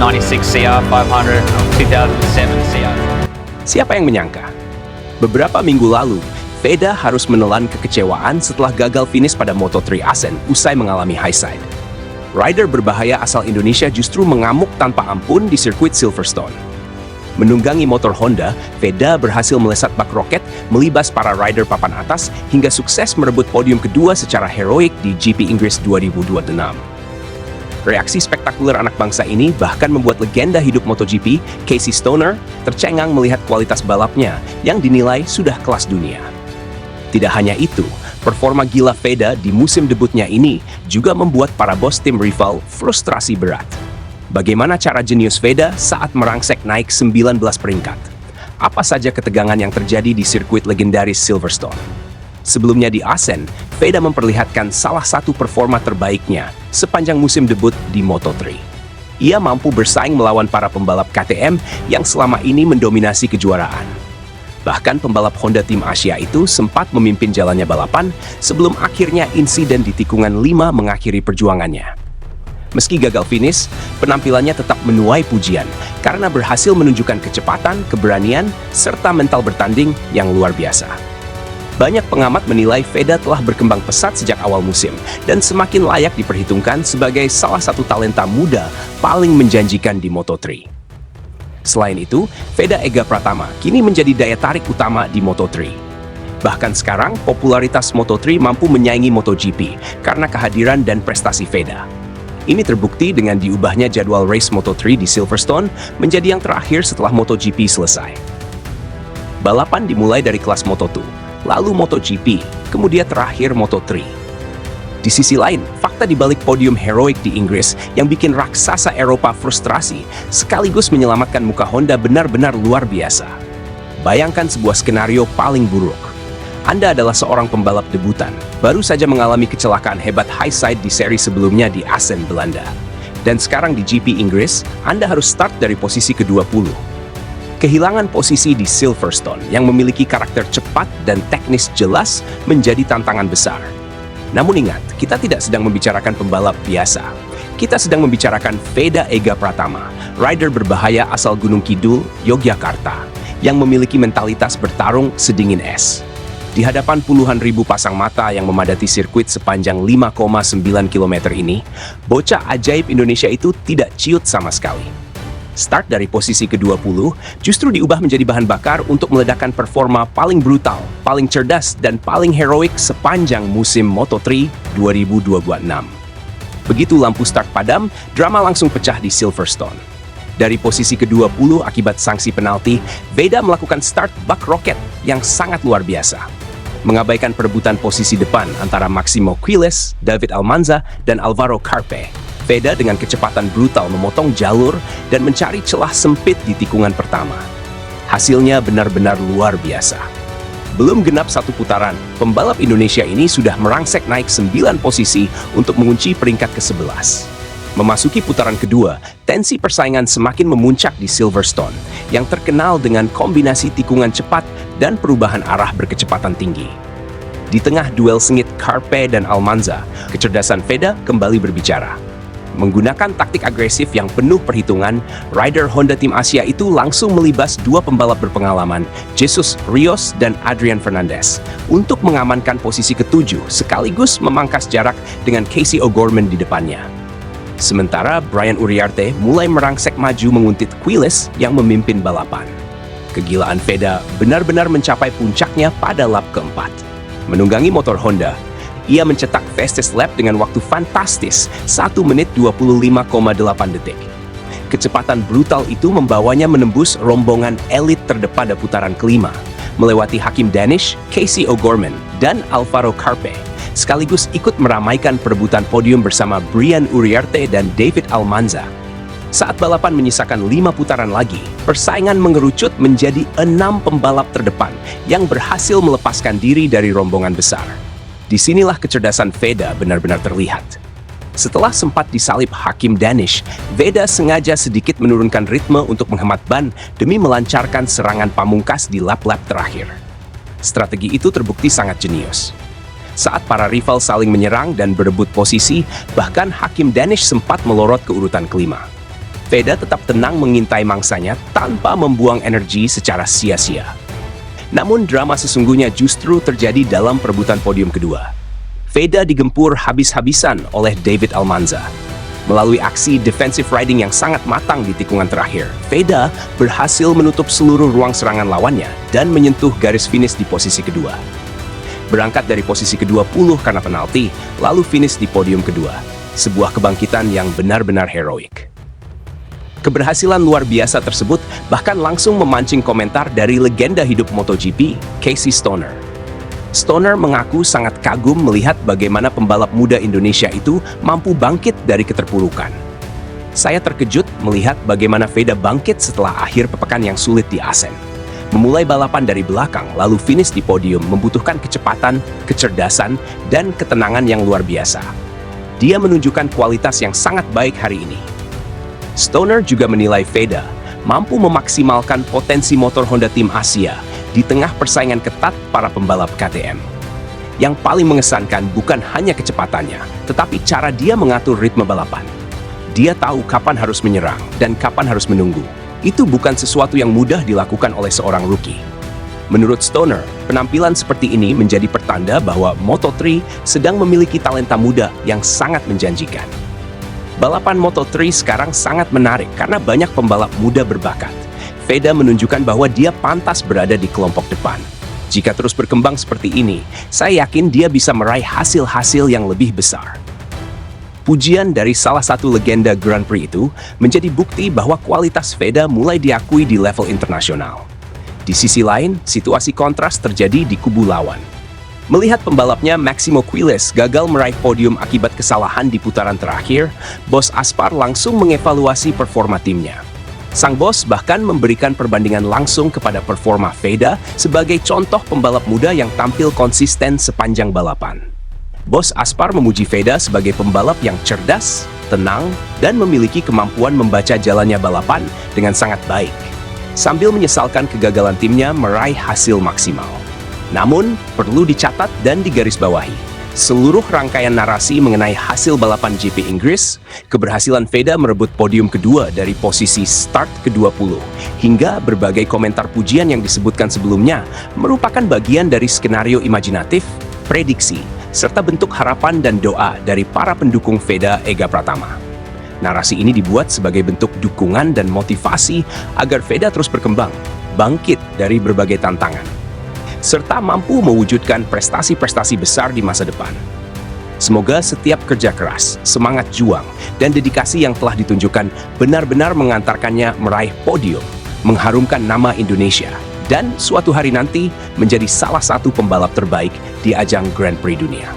96 CR 500, 2007 CR. Siapa yang menyangka? Beberapa minggu lalu, Veda harus menelan kekecewaan setelah gagal finish pada Moto3 Assen usai mengalami high side. Rider berbahaya asal Indonesia justru mengamuk tanpa ampun di sirkuit Silverstone. Menunggangi motor Honda, Veda berhasil melesat bak roket, melibas para rider papan atas, hingga sukses merebut podium kedua secara heroik di GP Inggris 2026. Reaksi spektakuler anak bangsa ini bahkan membuat legenda hidup MotoGP, Casey Stoner, tercengang melihat kualitas balapnya yang dinilai sudah kelas dunia. Tidak hanya itu, performa gila Veda di musim debutnya ini juga membuat para bos tim rival frustrasi berat. Bagaimana cara jenius Veda saat merangsek naik 19 peringkat? Apa saja ketegangan yang terjadi di sirkuit legendaris Silverstone? Sebelumnya di Assen, Veda memperlihatkan salah satu performa terbaiknya sepanjang musim debut di Moto3. Ia mampu bersaing melawan para pembalap KTM yang selama ini mendominasi kejuaraan. Bahkan pembalap Honda tim Asia itu sempat memimpin jalannya balapan sebelum akhirnya insiden di tikungan 5 mengakhiri perjuangannya. Meski gagal finish, penampilannya tetap menuai pujian karena berhasil menunjukkan kecepatan, keberanian, serta mental bertanding yang luar biasa. Banyak pengamat menilai Veda telah berkembang pesat sejak awal musim dan semakin layak diperhitungkan sebagai salah satu talenta muda paling menjanjikan di Moto3. Selain itu, Veda Ega Pratama kini menjadi daya tarik utama di Moto3. Bahkan sekarang, popularitas Moto3 mampu menyaingi MotoGP karena kehadiran dan prestasi Veda. Ini terbukti dengan diubahnya jadwal race Moto3 di Silverstone menjadi yang terakhir setelah MotoGP selesai. Balapan dimulai dari kelas Moto2, lalu MotoGP, kemudian terakhir Moto3. Di sisi lain, fakta di balik podium heroik di Inggris yang bikin raksasa Eropa frustrasi sekaligus menyelamatkan muka Honda benar-benar luar biasa. Bayangkan sebuah skenario paling buruk. Anda adalah seorang pembalap debutan, baru saja mengalami kecelakaan hebat high side di seri sebelumnya di Assen, Belanda. Dan sekarang di GP Inggris, Anda harus start dari posisi ke-20. Kehilangan posisi di Silverstone yang memiliki karakter cepat dan teknis jelas menjadi tantangan besar. Namun ingat, kita tidak sedang membicarakan pembalap biasa. Kita sedang membicarakan Veda Ega Pratama, rider berbahaya asal Gunung Kidul, Yogyakarta, yang memiliki mentalitas bertarung sedingin es. Di hadapan puluhan ribu pasang mata yang memadati sirkuit sepanjang 5,9 km ini, bocah ajaib Indonesia itu tidak ciut sama sekali. Start dari posisi ke-20 justru diubah menjadi bahan bakar untuk meledakkan performa paling brutal, paling cerdas, dan paling heroik sepanjang musim Moto3 2026. Begitu lampu start padam, drama langsung pecah di Silverstone. Dari posisi ke-20 akibat sanksi penalti, Veda melakukan start bak roket yang sangat luar biasa. Mengabaikan perebutan posisi depan antara Maximo Quiles, David Almanza, dan Alvaro Carpe. Veda dengan kecepatan brutal memotong jalur dan mencari celah sempit di tikungan pertama. Hasilnya benar-benar luar biasa. Belum genap satu putaran, pembalap Indonesia ini sudah merangsek naik 9 posisi untuk mengunci peringkat ke-11. Memasuki putaran kedua, tensi persaingan semakin memuncak di Silverstone, yang terkenal dengan kombinasi tikungan cepat dan perubahan arah berkecepatan tinggi. Di tengah duel sengit Carpe dan Almanza, kecerdasan Veda kembali berbicara. Menggunakan taktik agresif yang penuh perhitungan, rider Honda tim Asia itu langsung melibas dua pembalap berpengalaman, Jesus Rios dan Adrian Fernandez, untuk mengamankan posisi ke-7 sekaligus memangkas jarak dengan Casey O'Gorman di depannya. Sementara Brian Uriarte mulai merangsek maju menguntit Quiles yang memimpin balapan. Kegilaan Veda benar-benar mencapai puncaknya pada lap keempat. Menunggangi motor Honda, ia mencetak fastest lap dengan waktu fantastis 1 menit 25,8 detik. Kecepatan brutal itu membawanya menembus rombongan elit terdepan pada putaran kelima, melewati Hakim Danish, Casey O'Gorman, dan Alvaro Carpe, sekaligus ikut meramaikan perebutan podium bersama Brian Uriarte dan David Almanza. Saat balapan menyisakan 5 putaran lagi, persaingan mengerucut menjadi 6 pembalap terdepan yang berhasil melepaskan diri dari rombongan besar. Disinilah kecerdasan Veda benar-benar terlihat. Setelah sempat disalip Hakim Danish, Veda sengaja sedikit menurunkan ritme untuk menghemat ban demi melancarkan serangan pamungkas di lap-lap terakhir. Strategi itu terbukti sangat jenius. Saat para rival saling menyerang dan berebut posisi, bahkan Hakim Danish sempat melorot ke urutan kelima. Veda tetap tenang mengintai mangsanya tanpa membuang energi secara sia-sia. Namun drama sesungguhnya justru terjadi dalam perebutan podium kedua. Veda digempur habis-habisan oleh David Almanza. Melalui aksi defensive riding yang sangat matang di tikungan terakhir, Veda berhasil menutup seluruh ruang serangan lawannya dan menyentuh garis finish di posisi kedua. Berangkat dari posisi ke-20 karena penalti, lalu finish di podium kedua. Sebuah kebangkitan yang benar-benar heroik. Keberhasilan luar biasa tersebut bahkan langsung memancing komentar dari legenda hidup MotoGP, Casey Stoner. Stoner mengaku sangat kagum melihat bagaimana pembalap muda Indonesia itu mampu bangkit dari keterpurukan. Saya terkejut melihat bagaimana Veda bangkit setelah akhir pepekan yang sulit di Assen. Memulai balapan dari belakang lalu finish di podium membutuhkan kecepatan, kecerdasan, dan ketenangan yang luar biasa. Dia menunjukkan kualitas yang sangat baik hari ini. Stoner juga menilai Veda mampu memaksimalkan potensi motor Honda Tim Asia di tengah persaingan ketat para pembalap KTM. Yang paling mengesankan bukan hanya kecepatannya, tetapi cara dia mengatur ritme balapan. Dia tahu kapan harus menyerang dan kapan harus menunggu. Itu bukan sesuatu yang mudah dilakukan oleh seorang rookie. Menurut Stoner, penampilan seperti ini menjadi pertanda bahwa Moto3 sedang memiliki talenta muda yang sangat menjanjikan. Balapan Moto3 sekarang sangat menarik karena banyak pembalap muda berbakat. Veda menunjukkan bahwa dia pantas berada di kelompok depan. Jika terus berkembang seperti ini, saya yakin dia bisa meraih hasil-hasil yang lebih besar. Pujian dari salah satu legenda Grand Prix itu menjadi bukti bahwa kualitas Veda mulai diakui di level internasional. Di sisi lain, situasi kontras terjadi di kubu lawan. Melihat pembalapnya Maximo Quiles gagal meraih podium akibat kesalahan di putaran terakhir, bos Aspar langsung mengevaluasi performa timnya. Sang bos bahkan memberikan perbandingan langsung kepada performa Veda sebagai contoh pembalap muda yang tampil konsisten sepanjang balapan. Bos Aspar memuji Veda sebagai pembalap yang cerdas, tenang, dan memiliki kemampuan membaca jalannya balapan dengan sangat baik, sambil menyesalkan kegagalan timnya meraih hasil maksimal. Namun, perlu dicatat dan digarisbawahi, seluruh rangkaian narasi mengenai hasil balapan GP Inggris, keberhasilan Veda merebut podium kedua dari posisi start ke-20, hingga berbagai komentar pujian yang disebutkan sebelumnya merupakan bagian dari skenario imajinatif, prediksi, serta bentuk harapan dan doa dari para pendukung Veda Ega Pratama. Narasi ini dibuat sebagai bentuk dukungan dan motivasi agar Veda terus berkembang, bangkit dari berbagai tantangan, serta mampu mewujudkan prestasi-prestasi besar di masa depan. Semoga setiap kerja keras, semangat juang, dan dedikasi yang telah ditunjukkan benar-benar mengantarkannya meraih podium, mengharumkan nama Indonesia, dan suatu hari nanti menjadi salah satu pembalap terbaik di ajang Grand Prix dunia.